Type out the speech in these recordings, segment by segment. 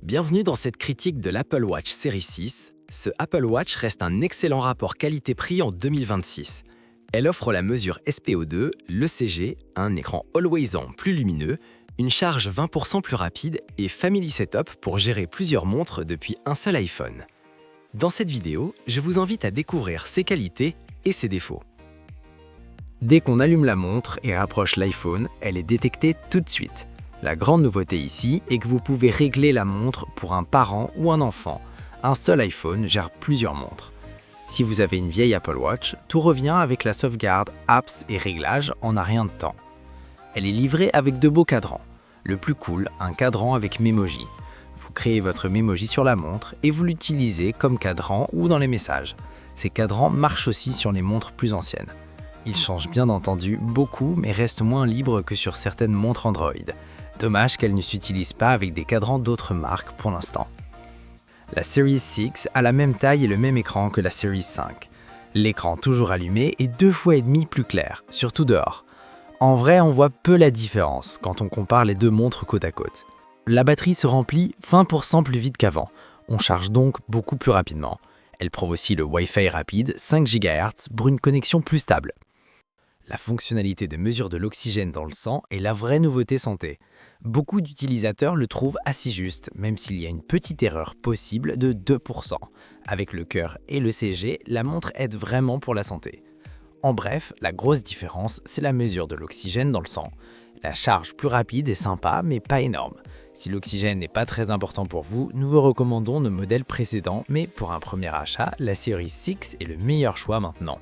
Bienvenue dans cette critique de l'Apple Watch série 6. Ce Apple Watch reste un excellent rapport qualité-prix en 2026. Elle offre la mesure SPO2, l'ECG, un écran Always On plus lumineux, une charge 20% plus rapide et Family Setup pour gérer plusieurs montres depuis un seul iPhone. Dans cette vidéo, je vous invite à découvrir ses qualités et ses défauts. Dès qu'on allume la montre et rapproche l'iPhone, elle est détectée tout de suite. La grande nouveauté ici est que vous pouvez régler la montre pour un parent ou un enfant. Un seul iPhone gère plusieurs montres. Si vous avez une vieille Apple Watch, tout revient avec la sauvegarde, apps et réglages en un rien de temps. Elle est livrée avec de beaux cadrans. Le plus cool, un cadran avec Memoji. Vous créez votre Memoji sur la montre et vous l'utilisez comme cadran ou dans les messages. Ces cadrans marchent aussi sur les montres plus anciennes. Ils changent bien entendu beaucoup mais restent moins libres que sur certaines montres Android. Dommage qu'elle ne s'utilise pas avec des cadrans d'autres marques pour l'instant. La Series 6 a la même taille et le même écran que la Series 5. L'écran toujours allumé est 2,5 fois plus clair, surtout dehors. En vrai, on voit peu la différence quand on compare les deux montres côte à côte. La batterie se remplit 20% plus vite qu'avant. On charge donc beaucoup plus rapidement. Elle prouve aussi le Wi-Fi rapide 5 GHz pour une connexion plus stable. La fonctionnalité de mesure de l'oxygène dans le sang est la vraie nouveauté santé. Beaucoup d'utilisateurs le trouvent assez juste, même s'il y a une petite erreur possible de 2%. Avec le cœur et le CG, la montre aide vraiment pour la santé. En bref, la grosse différence, c'est la mesure de l'oxygène dans le sang. La charge plus rapide est sympa, mais pas énorme. Si l'oxygène n'est pas très important pour vous, nous vous recommandons nos modèles précédents, mais pour un premier achat, la Series 6 est le meilleur choix maintenant.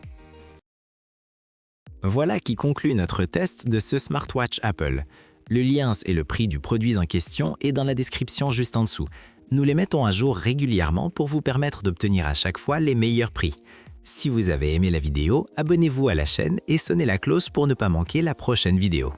Voilà qui conclut notre test de ce smartwatch Apple. Le lien et le prix du produit en question est dans la description juste en dessous. Nous les mettons à jour régulièrement pour vous permettre d'obtenir à chaque fois les meilleurs prix. Si vous avez aimé la vidéo, abonnez-vous à la chaîne et sonnez la cloche pour ne pas manquer la prochaine vidéo.